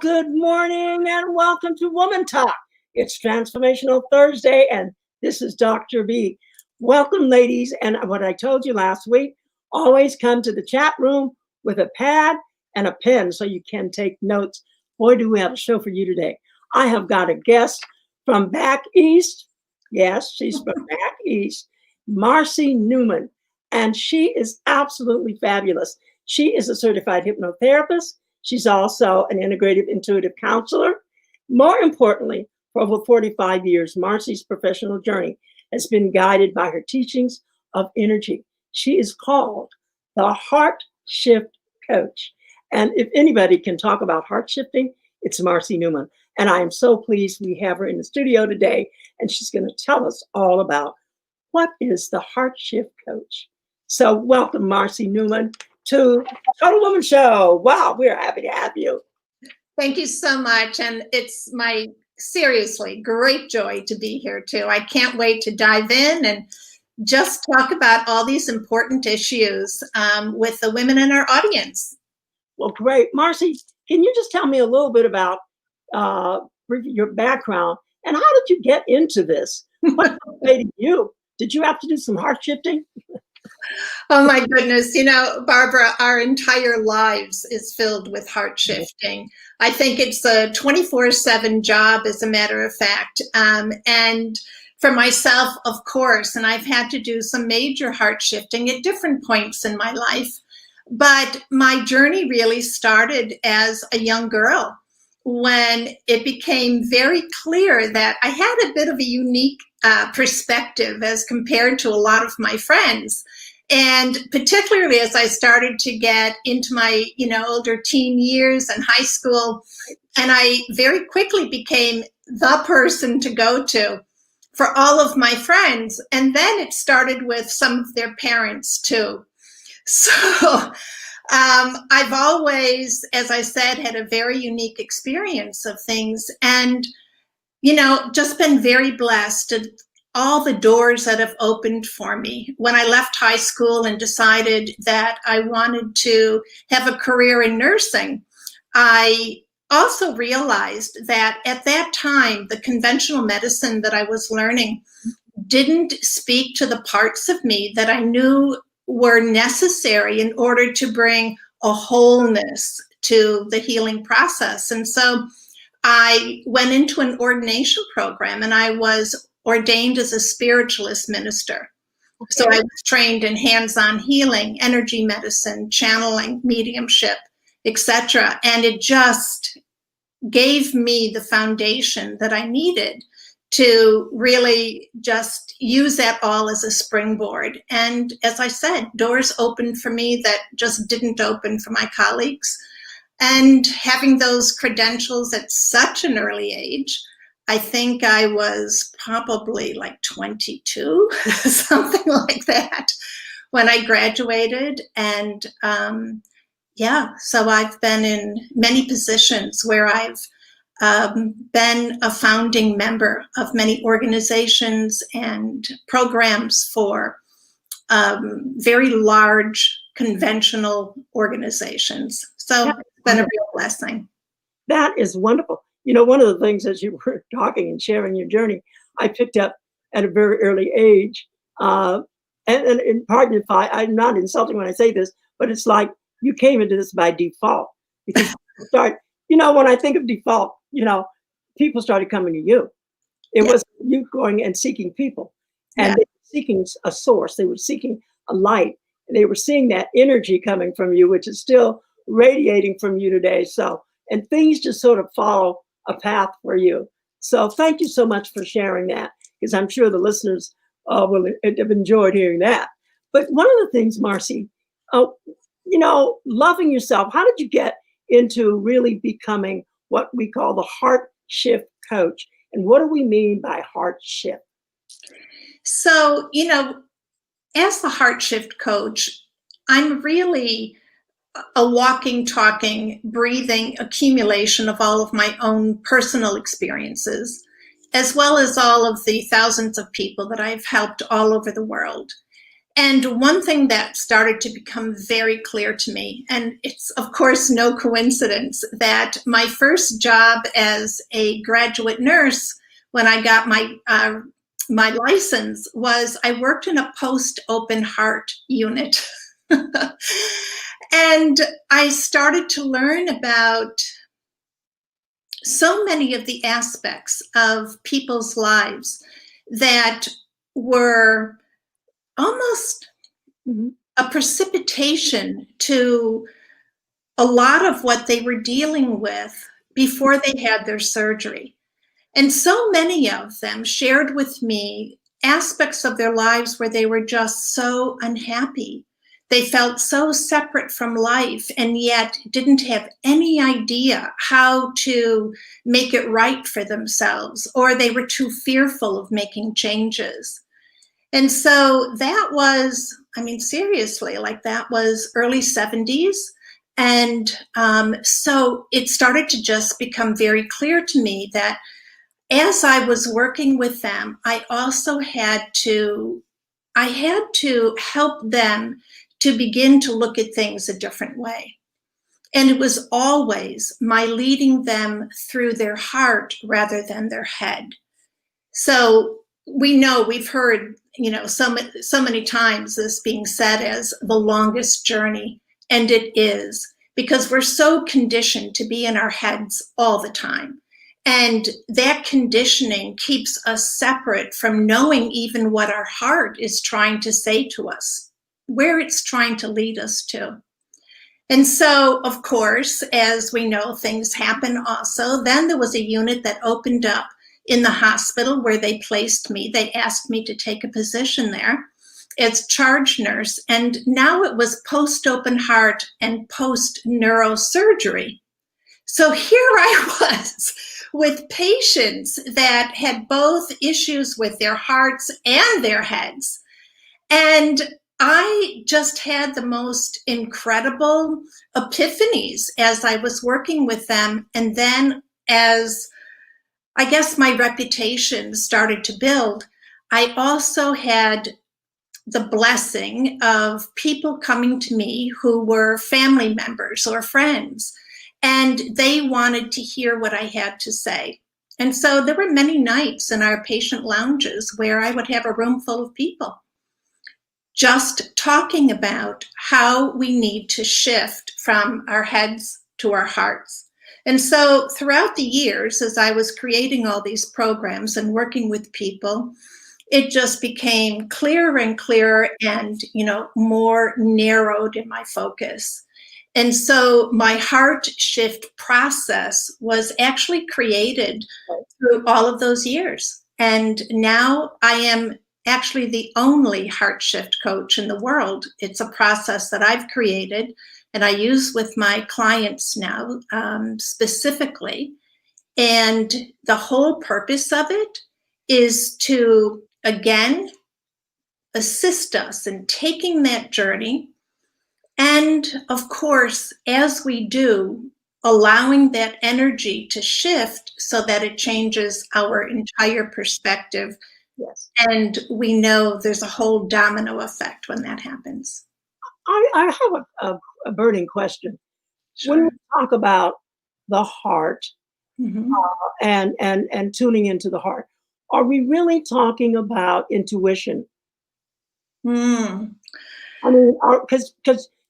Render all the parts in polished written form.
good morning and welcome to Woman Talk. It's Transformational Thursday and this is Dr. B. Welcome, ladies. And what I told you last week, always come to the chat room with a pad and a pen so you can take notes. Boy, do we have a show for you today. I have got a guest from back east. Yes, she's from back east, Marcy Neumann, and she is absolutely fabulous. She is a certified hypnotherapist. She's also an integrative intuitive counselor. More importantly, for over 45 years, Marcy's professional journey has been guided by her teachings of energy. She is called the Heart Shift Coach. And if anybody can talk about heart shifting, it's Marcy Neumann. And I am so pleased we have her in the studio today, and she's going to tell us all about what is the Heart Shift Coach. So welcome, Marcy Neumann, to Total Woman Show. Wow, we're happy to have you. Thank you so much. And it's my seriously great joy to be here too. I can't wait to dive in and just talk about all these important issues with the women in our audience. Well, great. Marcy, can you just tell me a little bit about your background and how did you get into this? What motivated you? Did you have to do some heart shifting? Oh my goodness. You know, Barbara, our entire lives is filled with heart shifting. I think it's a 24/7 job, as a matter of fact. And for myself, of course, and I've had to do some major heart shifting at different points in my life. But my journey really started as a young girl when it became very clear that I had a bit of a unique perspective as compared to a lot of my friends. And particularly as I started to get into my, older teen years and high school, and I very quickly became the person to go to for all of my friends. And then it started with some of their parents too. So I've always, as I said, had a very unique experience of things and, just been very blessed. All the doors that have opened for me. When I left high school and decided that I wanted to have a career in nursing, I also realized that at that time, the conventional medicine that I was learning didn't speak to the parts of me that I knew were necessary in order to bring a wholeness to the healing process. And so I went into an ordination program and I was ordained as a spiritualist minister. Okay. So I was trained in hands-on healing, energy medicine, channeling, mediumship, etc. And it just gave me the foundation that I needed to really just use that all as a springboard. And as I said, doors opened for me that just didn't open for my colleagues. And having those credentials at such an early age, I think I was probably like 22, something like that, when I graduated. And so I've been in many positions where I've been a founding member of many organizations and programs for very large conventional organizations. So it's been a real blessing. That is wonderful. One of the things as you were talking and sharing your journey, I picked up at a very early age. And pardon if I'm not insulting when I say this, but it's like you came into this by default. Because you start, when I think of default, people started coming to you. It was you going and seeking people. And they were seeking a source. They were seeking a light. And they were seeing that energy coming from you, which is still radiating from you today. And things just sort of follow a path for you. So thank you so much for sharing that, because I'm sure the listeners will have enjoyed hearing that. But one of the things, Marcy, loving yourself, how did you get into really becoming what we call the Heart Shift Coach? And what do we mean by heart shift? So, as the Heart Shift Coach, I'm really a walking, talking, breathing accumulation of all of my own personal experiences, as well as all of the thousands of people that I've helped all over the world. And one thing that started to become very clear to me, and it's of course no coincidence, that my first job as a graduate nurse when I got my license was I worked in a post-open heart unit. And I started to learn about so many of the aspects of people's lives that were almost a precipitation to a lot of what they were dealing with before they had their surgery. And so many of them shared with me aspects of their lives where they were just so unhappy. They felt so separate from life and yet didn't have any idea how to make it right for themselves, or they were too fearful of making changes. And so that was, I mean, seriously, like that was early 70s. And so it started to just become very clear to me that as I was working with them, I also had to help them to begin to look at things a different way. And it was always my leading them through their heart rather than their head. So we know, we've heard, so many times this being said as the longest journey, and it is, because we're so conditioned to be in our heads all the time. And that conditioning keeps us separate from knowing even what our heart is trying to say to us, where it's trying to lead us to. And so, of course, as we know, things happen also. Then there was a unit that opened up in the hospital where they placed me. They asked me to take a position there as charge nurse. And now it was post-open heart and post-neurosurgery. So here I was with patients that had both issues with their hearts and their heads. And I just had the most incredible epiphanies as I was working with them. And then as I guess my reputation started to build, I also had the blessing of people coming to me who were family members or friends, and they wanted to hear what I had to say. And so there were many nights in our patient lounges where I would have a room full of people just talking about how we need to shift from our heads to our hearts. And so throughout the years, as I was creating all these programs and working with people, it just became clearer and clearer and, more narrowed in my focus. And so my heart shift process was actually created through all of those years. And now I am actually the only heart shift coach in the world. It's a process that I've created and I use with my clients now specifically. And the whole purpose of it is to, again, assist us in taking that journey. And of course, as we do, allowing that energy to shift so that it changes our entire perspective. Yes. And we know there's a whole domino effect when that happens. I have a burning question. Sure. When we talk about the heart and tuning into the heart, are we really talking about intuition? I mean, because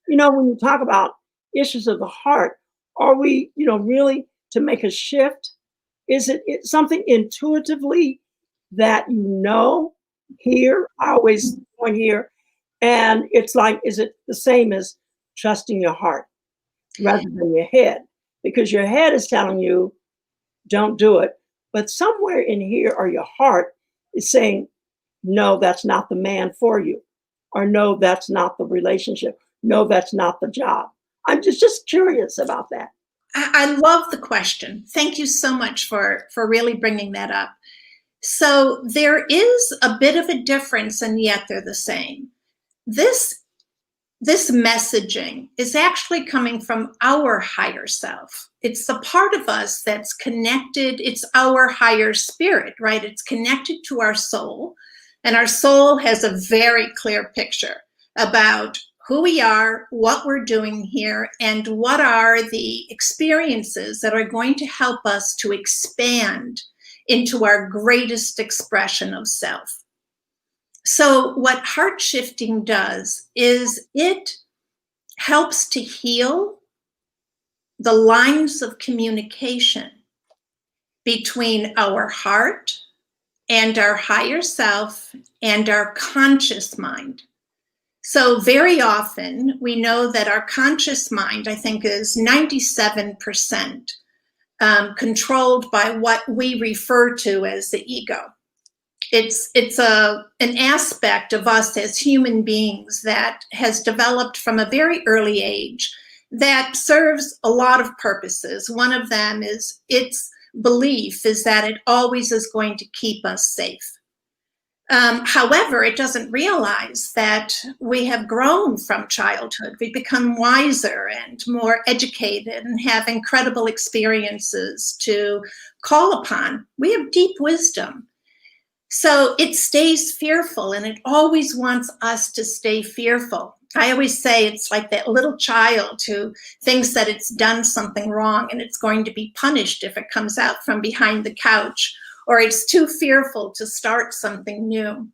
when you talk about issues of the heart, are we really to make a shift? Is it something intuitively that here? I always point here, and it's like, is it the same as trusting your heart rather than your head? Because your head is telling you, don't do it. But somewhere in here, or your heart is saying, no, that's not the man for you. Or no, that's not the relationship. No, that's not the job. I'm just curious about that. I love the question. Thank you so much for really bringing that up. So there is a bit of a difference, and yet they're the same. This messaging is actually coming from our higher self. It's the part of us that's connected. It's our higher spirit, right? It's connected to our soul. And our soul has a very clear picture about who we are, what we're doing here, and what are the experiences that are going to help us to expand into our greatest expression of self. So what heart shifting does is it helps to heal the lines of communication between our heart and our higher self and our conscious mind. So very often we know that our conscious mind, I think, is 97% controlled by what we refer to as the ego. It's an aspect of us as human beings that has developed from a very early age that serves a lot of purposes. One of them is its belief is that it always is going to keep us safe. However, it doesn't realize that we have grown from childhood. We become wiser and more educated and have incredible experiences to call upon. We have deep wisdom. So it stays fearful, and it always wants us to stay fearful. I always say it's like that little child who thinks that it's done something wrong and it's going to be punished if it comes out from behind the couch, or it's too fearful to start something new.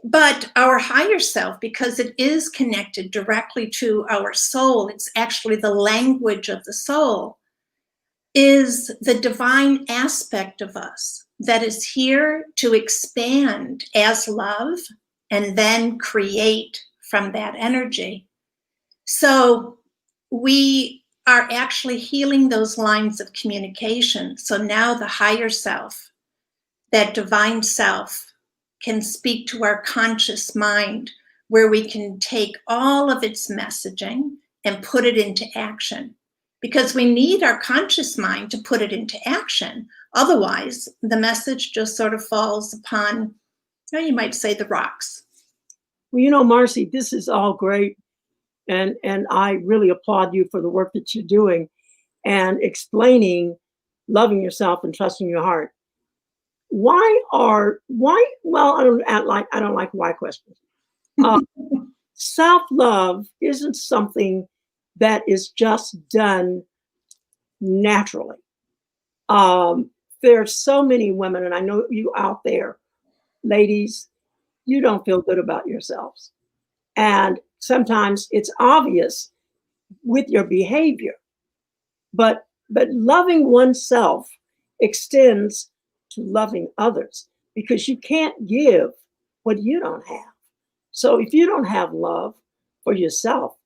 But our higher self, because it is connected directly to our soul, it's actually the language of the soul, is the divine aspect of us that is here to expand as love and then create from that energy. So we are actually healing those lines of communication. So now the higher self, that divine self, can speak to our conscious mind, where we can take all of its messaging and put it into action. Because we need our conscious mind to put it into action. Otherwise, the message just sort of falls upon, you might say, the rocks. Well, Marcy, this is all great. And I really applaud you for the work that you're doing and explaining loving yourself and trusting your heart. Well, I don't like why questions. Self-love isn't something that is just done naturally. There are so many women, and I know you out there, ladies, you don't feel good about yourselves. And sometimes it's obvious with your behavior, but loving oneself extends to loving others, because you can't give what you don't have. So if you don't have love for yourself,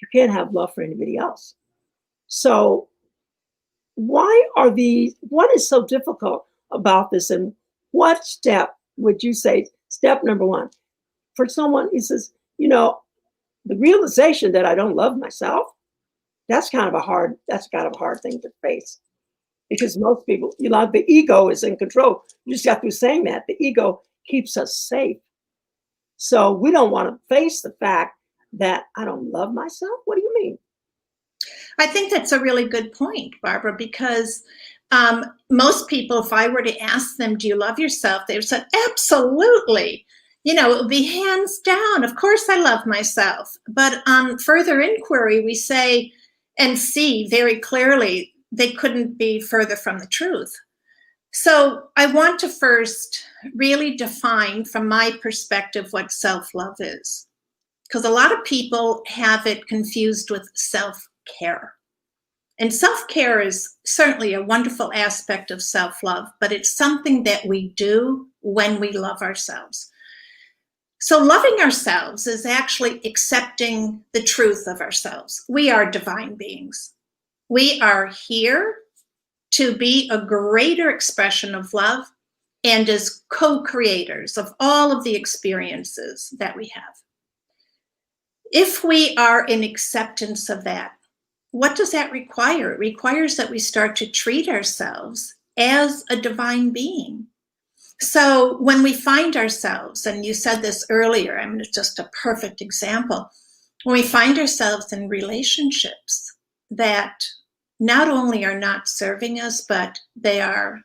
you can't have love for anybody else. So what is so difficult about this, and what step would you say, step number one, for someone who says, the realization that I don't love myself, that's kind of a hard thing to face, because most people, the ego is in control. You just got through saying that the ego keeps us safe. So we don't want to face the fact that I don't love myself. What do you mean? I think that's a really good point, Barbara, because most people, if I were to ask them, do you love yourself? They would say, absolutely. It would be hands down. Of course I love myself. But on further inquiry, we say and see very clearly they couldn't be further from the truth. So I want to first really define, from my perspective, what self-love is. Because a lot of people have it confused with self-care. And self-care is certainly a wonderful aspect of self-love, but it's something that we do when we love ourselves. So loving ourselves is actually accepting the truth of ourselves. We are divine beings. We are here to be a greater expression of love and as co-creators of all of the experiences that we have. If we are in acceptance of that, what does that require? It requires that we start to treat ourselves as a divine being. So when we find ourselves, and you said this earlier, it's just a perfect example, when we find ourselves in relationships that not only are not serving us, but they are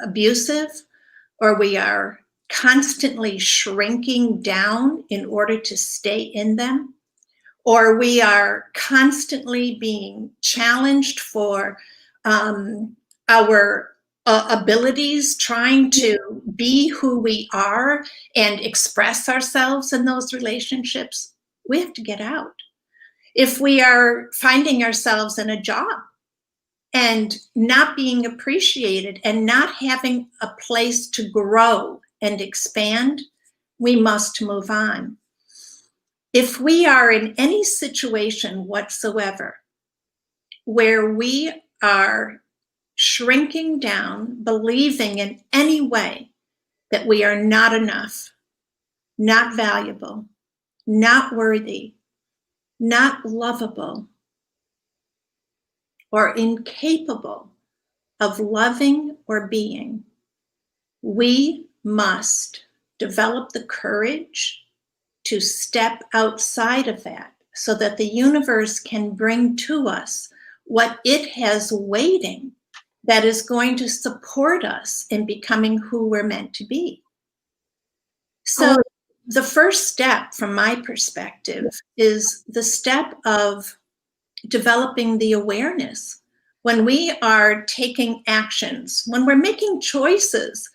abusive, or we are constantly shrinking down in order to stay in them, or we are constantly being challenged for our abilities, trying to be who we are and express ourselves in those relationships, we have to get out. If we are finding ourselves in a job and not being appreciated and not having a place to grow and expand, we must move on. If we are in any situation whatsoever where we are shrinking down, believing in any way that we are not enough, not valuable, not worthy, not lovable, or incapable of loving or being, we must develop the courage to step outside of that so that the universe can bring to us what it has waiting that is going to support us in becoming who we're meant to be. So the first step from my perspective is the step of developing the awareness. When we are taking actions, when we're making choices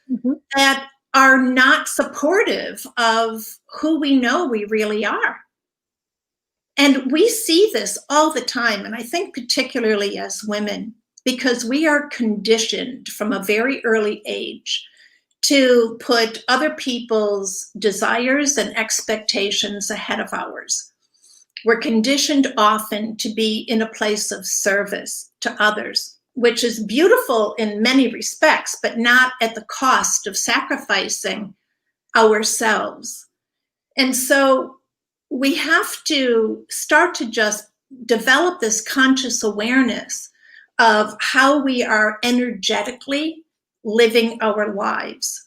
that are not supportive of who we know we really are. And we see this all the time, and I think particularly as women, because we are conditioned from a very early age to put other people's desires and expectations ahead of ours. We're conditioned often to be in a place of service to others, which is beautiful in many respects, but not at the cost of sacrificing ourselves. And so we have to start to just develop this conscious awareness of how we are energetically living our lives.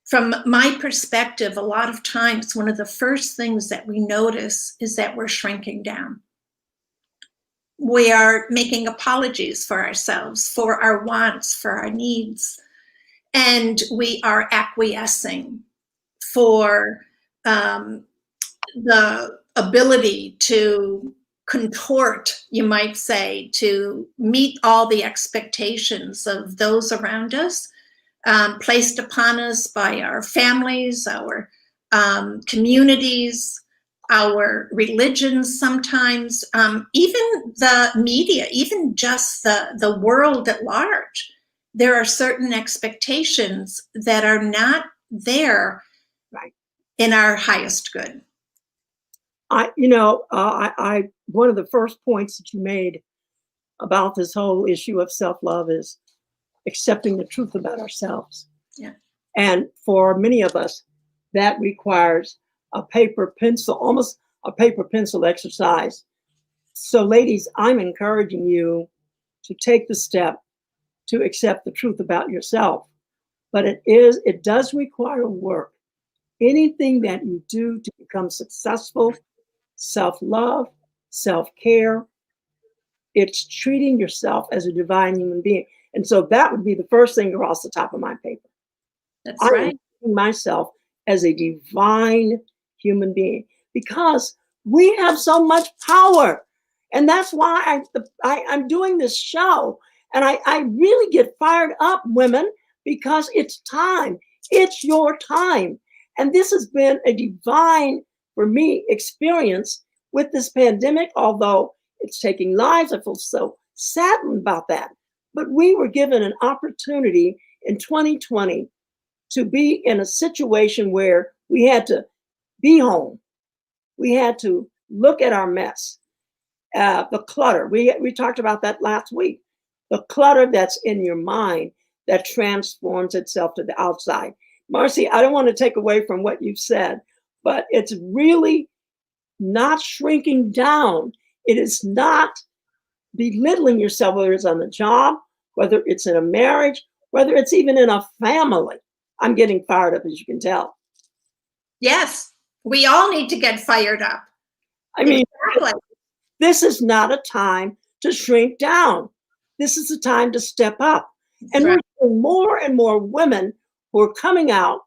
From my perspective, a lot of times, one of the first things that we notice is that we're shrinking down. We are making apologies for ourselves, for our wants, for our needs, and we are acquiescing for the ability to contort, you might say, to meet all the expectations of those around us, placed upon us by our families, our communities, our religions sometimes, even the media, even just the world at large. There are certain expectations that are not there in our highest good. One of the first points that you made about this whole issue of self-love is accepting the truth about ourselves. Yeah. And for many of us, that requires a paper pencil, almost a paper pencil exercise. So ladies, I'm encouraging you to take the step to accept the truth about yourself. But it does require work. Anything that you do to become successful, self-love, self-care, it's treating yourself as a divine human being. And so that would be the first thing across the top of my paper. That's right. I'm treating myself as a divine human being because we have so much power. And that's why I'm doing this show. And I really get fired up, women, because it's time. It's your time. And this has been a divine, for me, experience with this pandemic, although it's taking lives. I feel so saddened about that. But we were given an opportunity in 2020 to be in a situation where we had to be home. We had to look at our mess, the clutter. We talked about that last week. The clutter that's in your mind that transforms itself to the outside. Marcy, I don't want to take away from what you've said, but it's really not shrinking down. It is not belittling yourself, whether it's on the job, whether it's in a marriage, whether it's even in a family. I'm getting fired up, as you can tell. Yes, we all need to get fired up. I mean, exactly. This is not a time to shrink down. This is a time to step up. And we're seeing more and more women who are coming out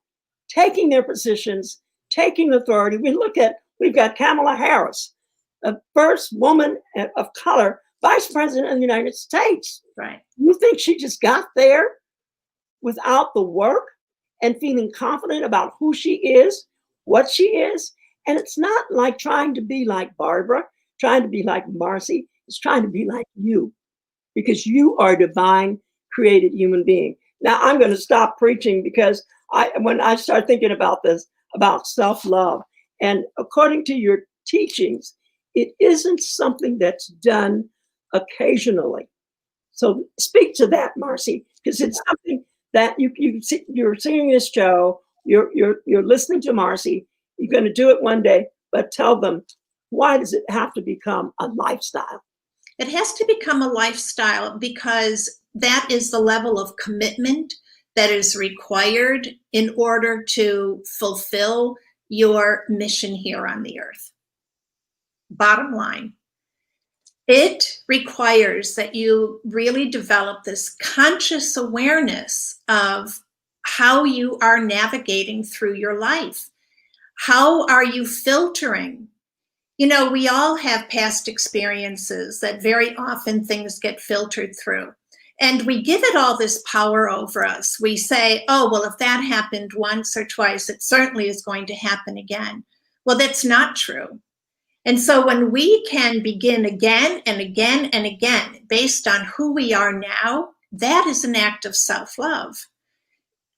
taking their positions, taking authority. We've got Kamala Harris, the first woman of color vice president of the United States. Right. You think she just got there without the work and feeling confident about who she is, what she is? And it's not like trying to be like Barbara, trying to be like Marcy. It's trying to be like you, because you are a divine created human being. Now I'm going to stop preaching, because when I start thinking about this, about self-love, and according to your teachings, it isn't something that's done occasionally. So speak to that, Marcy, because it's something that you're seeing this show, you're listening to Marcy, you're going to do it one day, but tell them, why does it have to become a lifestyle? It has to become a lifestyle because that is the level of commitment that is required in order to fulfill your mission here on the earth. Bottom line, it requires that you really develop this conscious awareness of how you are navigating through your life. How are you filtering? You know, we all have past experiences that very often things get filtered through. And we give it all this power over us. We say, oh, well, if that happened once or twice, it certainly is going to happen again. Well, that's not true. And so when we can begin again and again and again, based on who we are now, that is an act of self-love.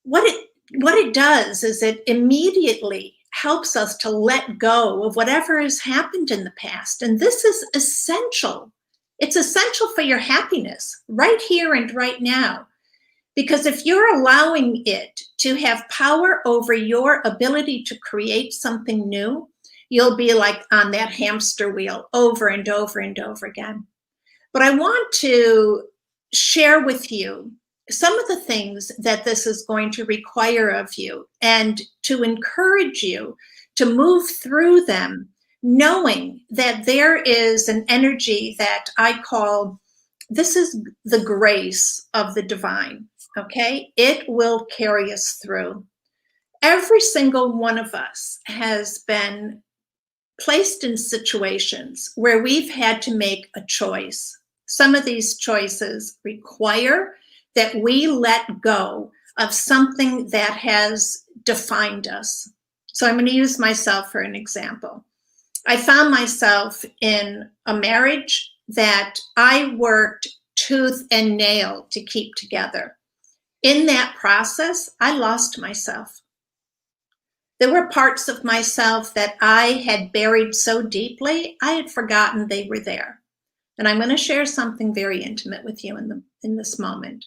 What it does is it immediately helps us to let go of whatever has happened in the past. And this is essential. It's essential for your happiness right here and right now. Because if you're allowing it to have power over your ability to create something new, you'll be like on that hamster wheel over and over and over again. But I want to share with you some of the things that this is going to require of you, and to encourage you to move through them, knowing that there is an energy that I call, this is the grace of the divine, okay? It will carry us through. Every single one of us has been placed in situations where we've had to make a choice. Some of these choices require that we let go of something that has defined us. So I'm going to use myself for an example. I found myself in a marriage that I worked tooth and nail to keep together. In that process, I lost myself. There were parts of myself that I had buried so deeply, I had forgotten they were there. And I'm going to share something very intimate with you in this moment.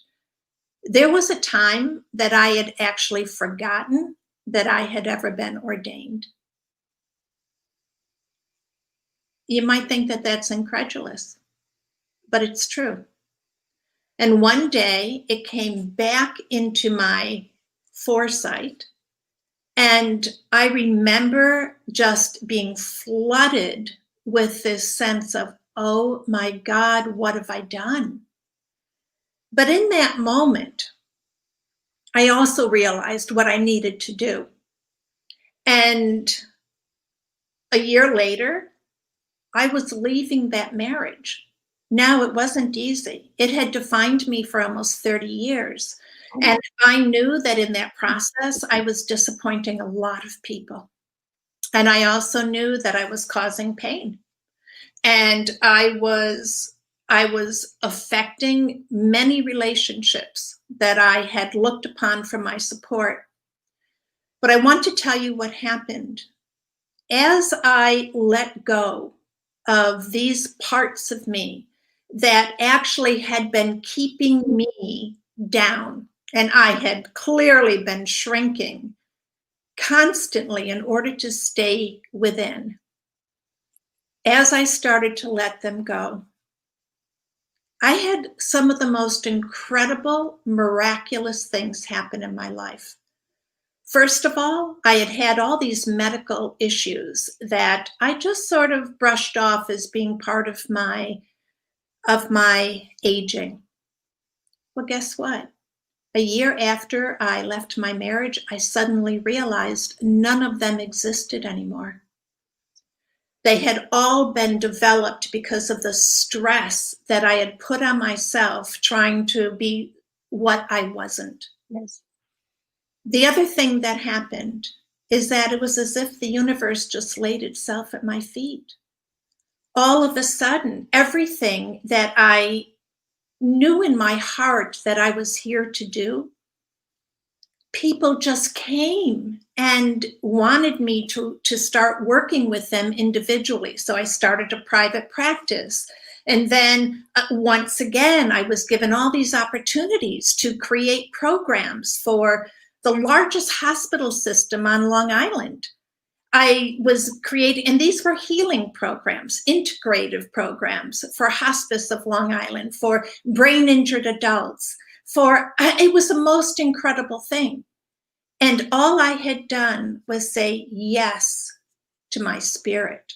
There was a time that I had actually forgotten that I had ever been ordained. You might think that that's incredulous, but it's true. And one day it came back into my foresight. And I remember just being flooded with this sense of, oh my God, what have I done? But in that moment, I also realized what I needed to do. And a year later, I was leaving that marriage. Now, it wasn't easy. It had defined me for almost 30 years. And I knew that in that process, I was disappointing a lot of people. And I also knew that I was causing pain. And I was affecting many relationships that I had looked upon for my support. But I want to tell you what happened. As I let go of these parts of me that actually had been keeping me down, and I had clearly been shrinking constantly in order to stay within. As I started to let them go, I had some of the most incredible, miraculous things happen in my life. First of all, I had had all these medical issues that I just sort of brushed off as being part of my aging. Well, guess what? a year after I left my marriage, I suddenly realized none of them existed anymore. They had all been developed because of the stress that I had put on myself trying to be what I wasn't. Yes. The other thing that happened is that it was as if the universe just laid itself at my feet. All of a sudden, everything that I knew in my heart that I was here to do, people just came and wanted me to start working with them individually. So I started a private practice. And then once again, I was given all these opportunities to create programs for the largest hospital system on Long Island. I was creating, and these were healing programs, integrative programs for Hospice of Long Island, for brain injured adults, it was the most incredible thing. And all I had done was say yes to my spirit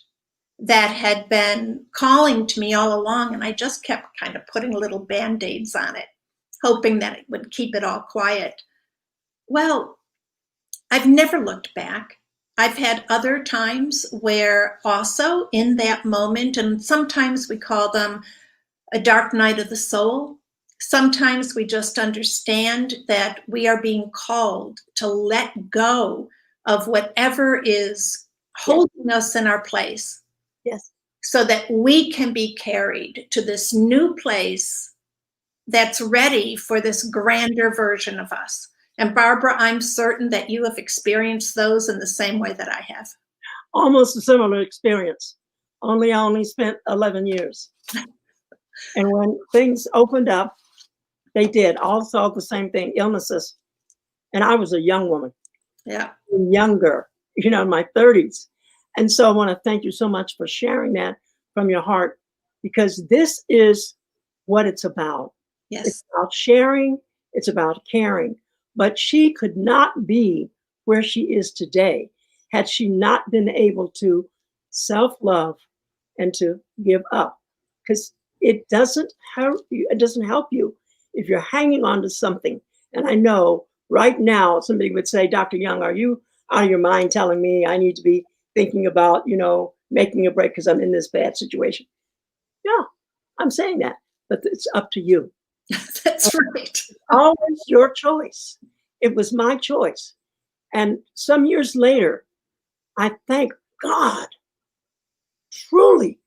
that had been calling to me all along. And I just kept kind of putting little Band-Aids on it, hoping that it would keep it all quiet. Well, I've never looked back. I've had other times where also in that moment, and sometimes we call them a dark night of the soul. Sometimes we just understand that we are being called to let go of whatever is holding us in our place. Yes. So that we can be carried to this new place that's ready for this grander version of us. And Barbara, I'm certain that you have experienced those in the same way that I have. Almost a similar experience. I only spent 11 years. And when things opened up, they did. All saw the same thing, illnesses. And I was a young woman. Yeah. Younger, in my 30s. And so I want to thank you so much for sharing that from your heart, because this is what it's about. Yes. It's about sharing. It's about caring. But she could not be where she is today had she not been able to self-love and to give up, because it doesn't help you. It doesn't help you if you're hanging on to something. And I know right now somebody would say, Dr. Young, are you out of your mind telling me I need to be thinking about, making a break because I'm in this bad situation? Yeah, I'm saying that, but it's up to you. That's right. Always your choice. It was my choice. And some years later, I thank God truly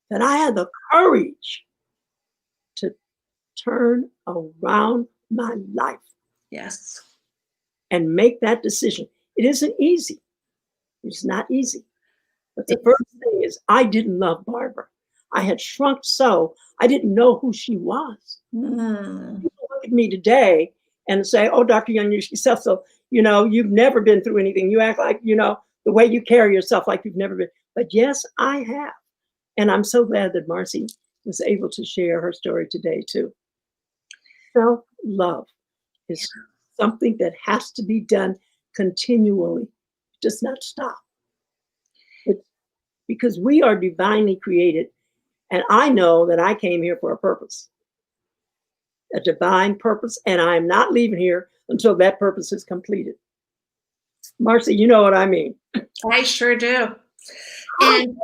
that I had the courage to turn around my life. Yes. And make that decision. It isn't easy. It's not easy. But the first thing is, I didn't love Barbara. I had shrunk so I didn't know who she was. People look at me today and say, oh, Dr. Young, you're yourself. So, you've never been through anything. You act like, the way you carry yourself like you've never been. But yes, I have. And I'm so glad that Marcy was able to share her story today too. Self-love is something that has to be done continually, just not stop. It's because we are divinely created. And I know that I came here for a purpose, a divine purpose, and I'm not leaving here until that purpose is completed. Marcy, you know what I mean. I sure do. And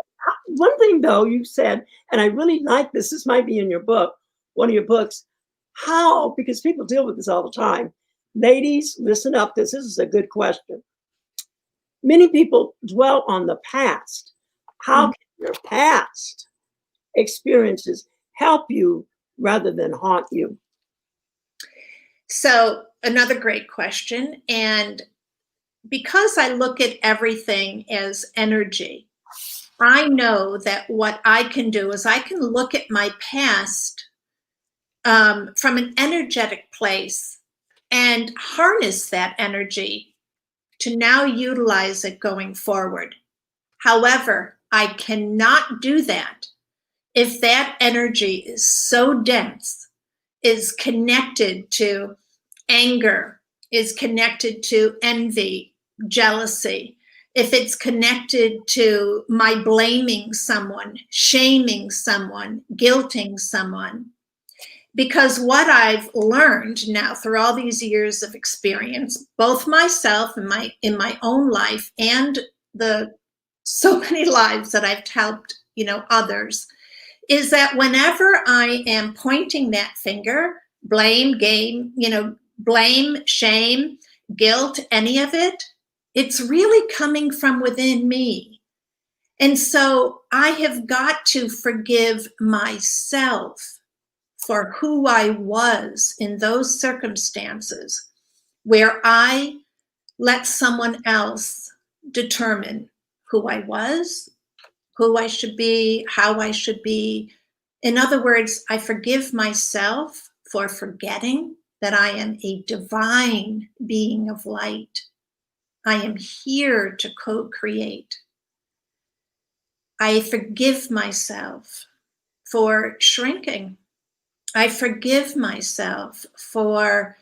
one thing, though, you said, and I really like this might be in your book, one of your books, because people deal with this all the time. Ladies, listen up. This is a good question. Many people dwell on the past. How can your past experiences help you rather than haunt you? So another great question. And because I look at everything as energy, I know that what I can do is I can look at my past from an energetic place and harness that energy to now utilize it going forward. However, I cannot do that if that energy is so dense, is connected to anger, is connected to envy, jealousy, if it's connected to my blaming someone, shaming someone, guilting someone. Because what I've learned now through all these years of experience, both myself and in my own life and the so many lives that I've helped, others, is that whenever I am pointing that finger, blame, blame, shame, guilt, any of it, it's really coming from within me. And so I have got to forgive myself for who I was in those circumstances where I let someone else determine who I was, who I should be, how I should be. In other words, I forgive myself for forgetting that I am a divine being of light. I am here to co-create. I forgive myself for shrinking. I forgive myself for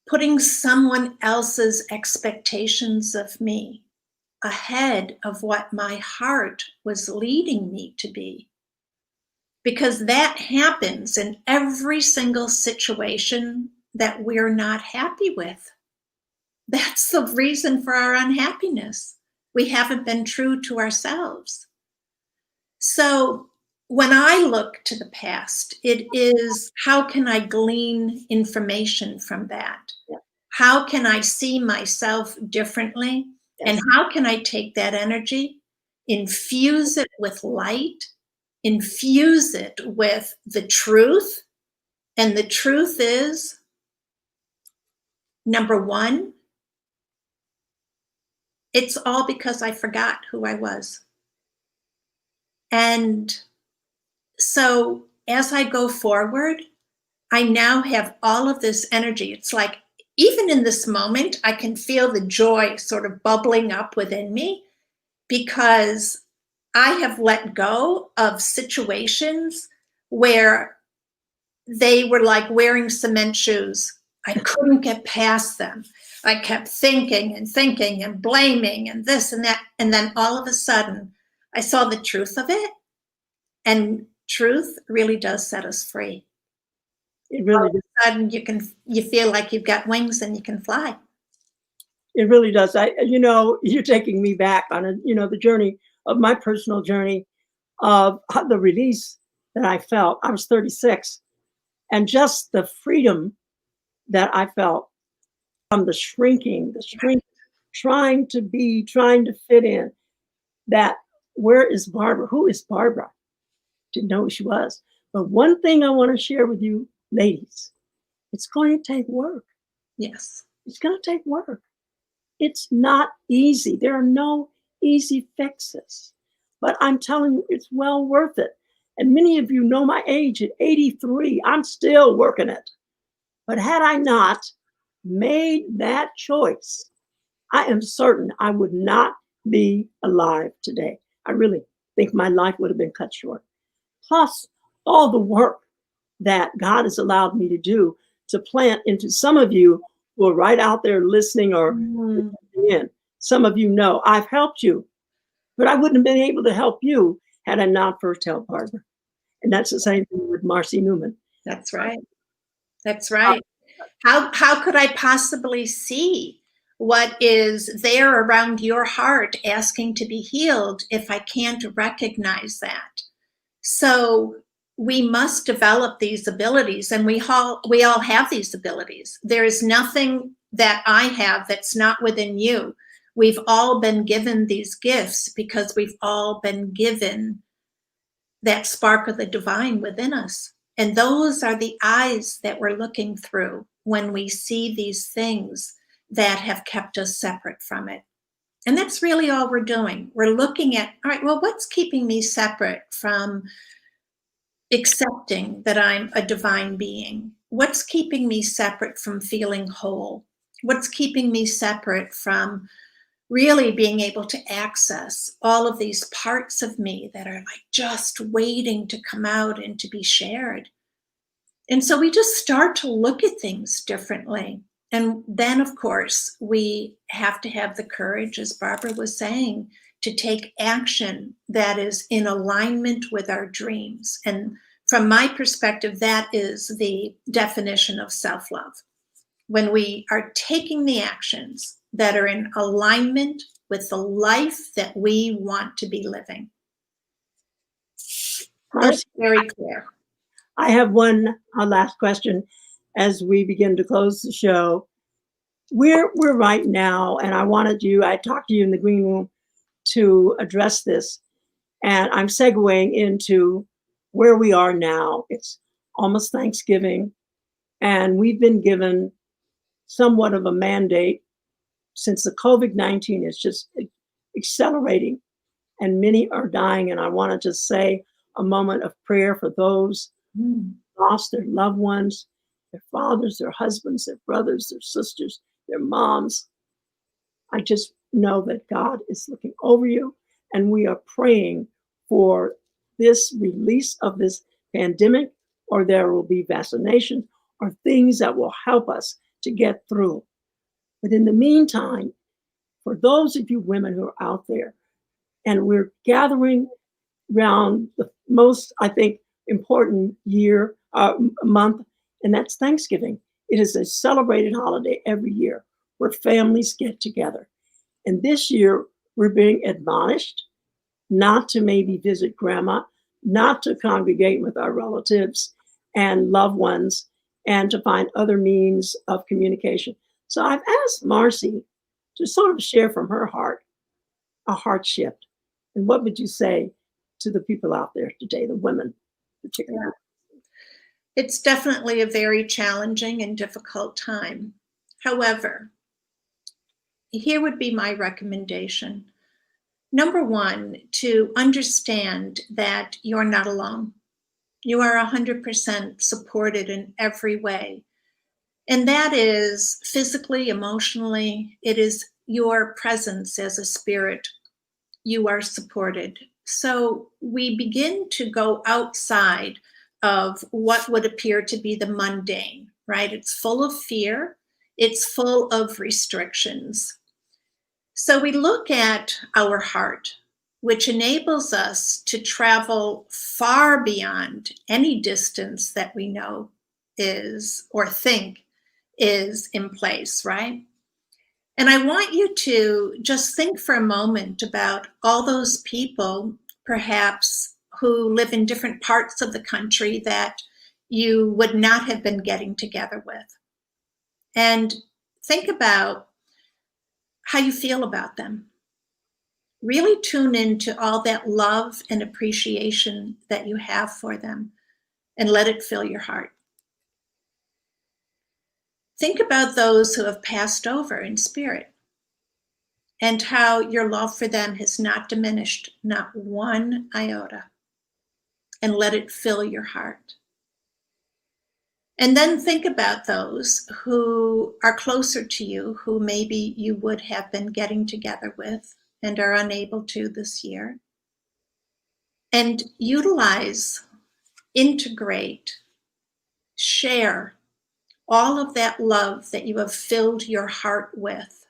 putting someone else's expectations of me ahead of what my heart was leading me to be. Because that happens in every single situation that we're not happy with. That's the reason for our unhappiness. We haven't been true to ourselves. So when I look to the past, it is, how can I glean information from that? Yeah. How can I see myself differently? Yes. And how can I take that energy, infuse it with light, infuse it with the truth? And the truth is, number one, it's all because I forgot who I was. And so as I go forward, I now have all of this energy. It's like, even in this moment, I can feel the joy sort of bubbling up within me because I have let go of situations where they were like wearing cement shoes. I couldn't get past them. I kept thinking and blaming and this and that. And then all of a sudden, I saw the truth of it. And truth really does set us free. It really all of a sudden you feel like you've got wings and you can fly. It really does. You're taking me back on the journey of my personal journey of the release that I felt. I was 36, and just the freedom that I felt from the shrinking, trying to fit in. That, where is Barbara? Who is Barbara? Didn't know who she was. But one thing I want to share with you, ladies, it's going to take work. Yes. It's going to take work. It's not easy. There are no easy fixes. But I'm telling you, it's well worth it. And many of you know my age at 83. I'm still working it. But had I not made that choice, I am certain I would not be alive today. I really think my life would have been cut short. Plus, all the work that God has allowed me to do to plant into some of you who are right out there listening or in. Some of you know I've helped you, but I wouldn't have been able to help you had I not first helped Barbara. And that's the same thing with Marcy Neumann. That's right. That's right. How could I possibly see what is there around your heart asking to be healed if I can't recognize that? So we must develop these abilities, and we all have these abilities. There is nothing that I have that's not within you. We've all been given these gifts because we've all been given that spark of the divine within us. And those are the eyes that we're looking through when we see these things that have kept us separate from it. And that's really all we're doing. We're looking at, all right, well, what's keeping me separate from accepting that I'm a divine being? What's keeping me separate from feeling whole? What's keeping me separate from really being able to access all of these parts of me that are like just waiting to come out and to be shared? And so we just start to look at things differently. And then, of course, we have to have the courage, as Barbara was saying, to take action that is in alignment with our dreams. And from my perspective, that is the definition of self-love. When we are taking the actions that are in alignment with the life that we want to be living. That's very clear. I have one last question as we begin to close the show. We're right now, and I talked to you in the green room to address this, and I'm segueing into where we are now. It's almost Thanksgiving, and we've been given somewhat of a mandate since the COVID-19 is just accelerating and many are dying. And I want to just say a moment of prayer for those who lost their loved ones, their fathers, their husbands, their brothers, their sisters, their moms. I just know that God is looking over you, and we are praying for this release of this pandemic, or there will be vaccination or things that will help us to get through. But in the meantime, for those of you women who are out there, and we're gathering around the most, I think, important month, and that's Thanksgiving. It is a celebrated holiday every year where families get together. And this year, we're being admonished not to maybe visit grandma, not to congregate with our relatives and loved ones, and to find other means of communication. So I've asked Marcy to sort of share from her heart a heart shift. And what would you say to the people out there today, the women particularly? Yeah. It's definitely a very challenging and difficult time. However, here would be my recommendation. Number one, to understand that you're not alone. You are 100% supported in every way. And that is physically, emotionally, it is your presence as a spirit. You are supported. So we begin to go outside of what would appear to be the mundane, right? It's full of fear. It's full of restrictions. So we look at our heart, which enables us to travel far beyond any distance that we know is or think is in place, right? And I want you to just think for a moment about all those people, perhaps, who live in different parts of the country that you would not have been getting together with. And think about how you feel about them. Really tune into all that love and appreciation that you have for them and let it fill your heart. Think about those who have passed over in spirit and how your love for them has not diminished, not one iota, and let it fill your heart. And then think about those who are closer to you, who maybe you would have been getting together with and are unable to this year. And utilize, integrate, share all of that love that you have filled your heart with.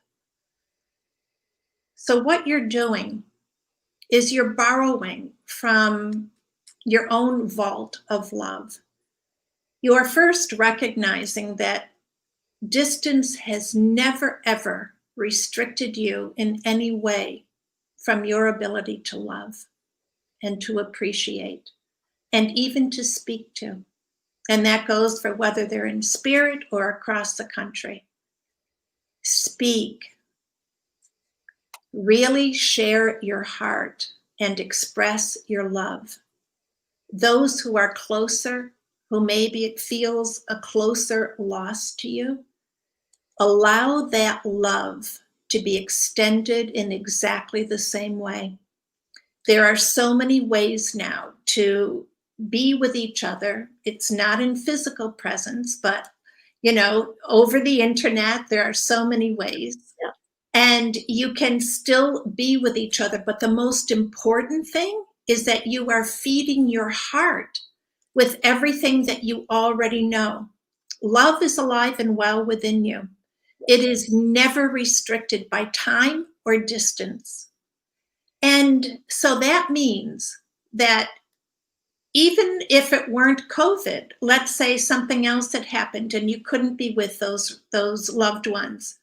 So what you're doing is you're borrowing from your own vault of love. You are first recognizing that distance has never, ever restricted you in any way from your ability to love and to appreciate and even to speak to. And that goes for whether they're in spirit or across the country. Speak. Really share your heart and express your love. Those who are closer, who maybe it feels a closer loss to you, allow that love to be extended in exactly the same way. There are so many ways now to be with each other. It's not in physical presence, but over the internet, there are so many ways. Yeah. And you can still be with each other. But the most important thing is that you are feeding your heart with everything that you already know. Love is alive and well within you. It is never restricted by time or distance. And so that means that even if it weren't COVID, let's say something else had happened and you couldn't be with those loved ones.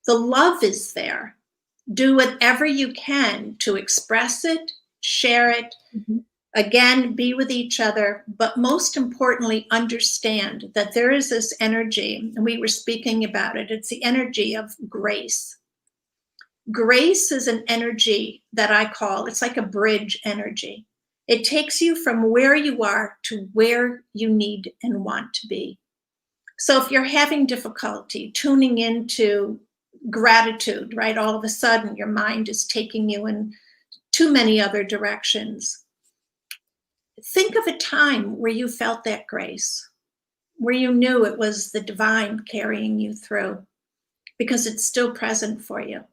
The love is there. Do whatever you can to express it, share it, again, be with each other, but most importantly, understand that there is this energy, and we were speaking about it. It's the energy of grace. Grace is an energy that I call, it's like a bridge energy. It takes you from where you are to where you need and want to be. So if you're having difficulty tuning into gratitude, right, all of a sudden your mind is taking you in too many other directions. Think of a time where you felt that grace, where you knew it was the divine carrying you through, because it's still present for you.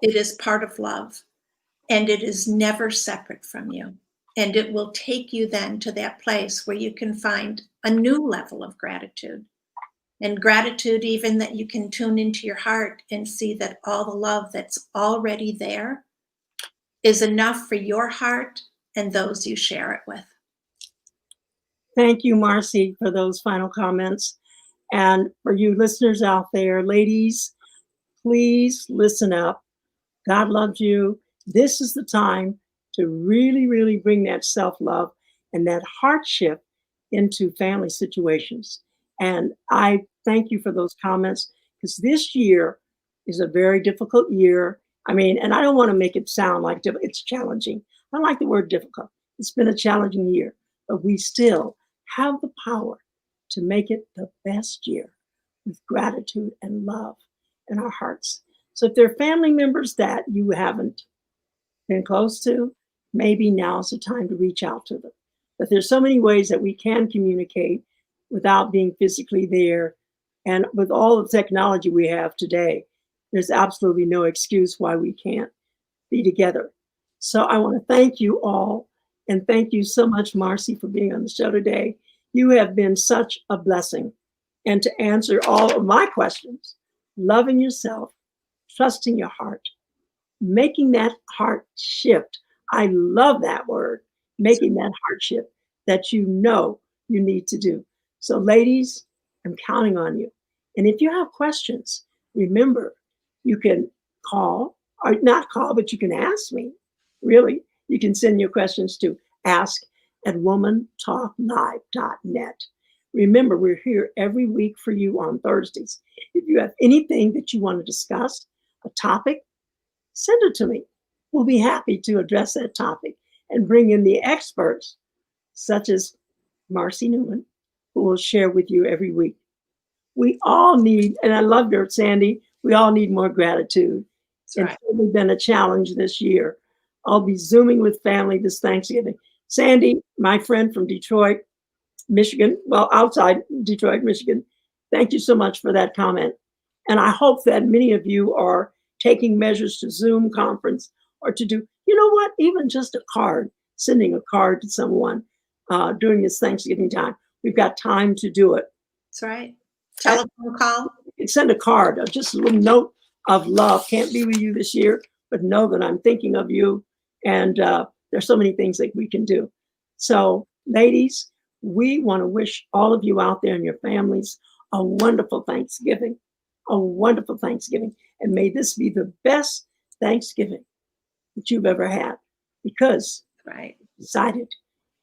It is part of love, and it is never separate from you. And it will take you then to that place where you can find a new level of gratitude. And gratitude, even that you can tune into your heart and see that all the love that's already there is enough for your heart and those you share it with. Thank you, Marcy, for those final comments. And for you listeners out there, ladies, please listen up. God loves you. This is the time to really, really bring that self-love and that heart shift into family situations. And I thank you for those comments, because this year is a very difficult year. I mean, and I don't want to make it sound like it's challenging. I don't like the word difficult. It's been a challenging year, but we still have the power to make it the best year with gratitude and love in our hearts. So if there are family members that you haven't been close to, maybe now's the time to reach out to them. But there's so many ways that we can communicate without being physically there. And with all the technology we have today, there's absolutely no excuse why we can't be together. So I want to thank you all. And thank you so much, Marcy, for being on the show today. You have been such a blessing. And to answer all of my questions, loving yourself, trusting your heart, making that heart shift. I love that word, making that heart shift that you know you need to do. So ladies, I'm counting on you. And if you have questions, remember, you can call, or not call, but you can ask me. Really, you can send your questions to ask@womantalklive.net. Remember, we're here every week for you on Thursdays. If you have anything that you want to discuss, a topic, send it to me. We'll be happy to address that topic and bring in the experts, such as Marcy Neumann, who will share with you every week. We all need, and I love your Sandy, we all need more gratitude. It's really been a challenge this year. I'll be Zooming with family this Thanksgiving. Sandy, my friend from Detroit, Michigan, well, outside Detroit, Michigan, thank you so much for that comment. And I hope that many of you are taking measures to Zoom conference or to do, you know what, even just a card, sending a card to someone during this Thanksgiving time. We've got time to do it. That's right. Telephone call. You can send a card, or just a little note of love. Can't be with you this year, but know that I'm thinking of you. And there's so many things that we can do. So ladies, we want to wish all of you out there and your families a wonderful Thanksgiving, a wonderful Thanksgiving. And may this be the best Thanksgiving that you've ever had, because you decided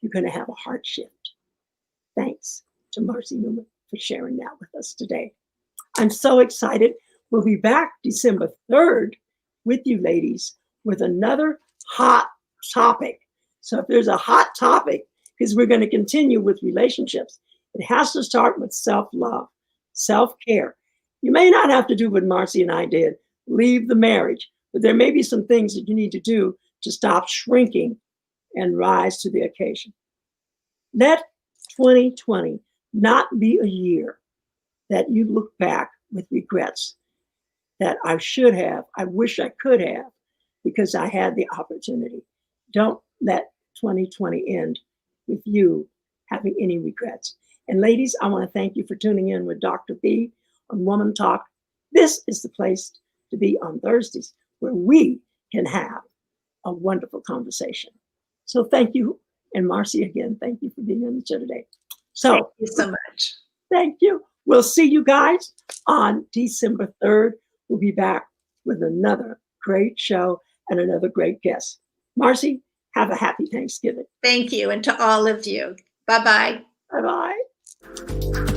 you're going to have a heart shift. Thanks to Marcy Neumann for sharing that with us today. I'm so excited. We'll be back December 3rd with you ladies with another hot topic. So if there's a hot topic, because we're going to continue with relationships, it has to start with self-love, self-care. You may not have to do what Marcy and I did, leave the marriage, but there may be some things that you need to do to stop shrinking and rise to the occasion. Let 2020 not be a year that you look back with regrets that I should have, I wish I could have, because I had the opportunity. Don't let 2020 end with you having any regrets. And ladies, I want to thank you for tuning in with Dr. B on Woman Talk. This is the place to be on Thursdays, where we can have a wonderful conversation. So thank you And Marcy, again, thank you for being on the show today. So thank you so much. Thank you. We'll see you guys on December 3rd. We'll be back with another great show and another great guest. Marcy, have a happy Thanksgiving. Thank you. And to all of you. Bye-bye. Bye-bye.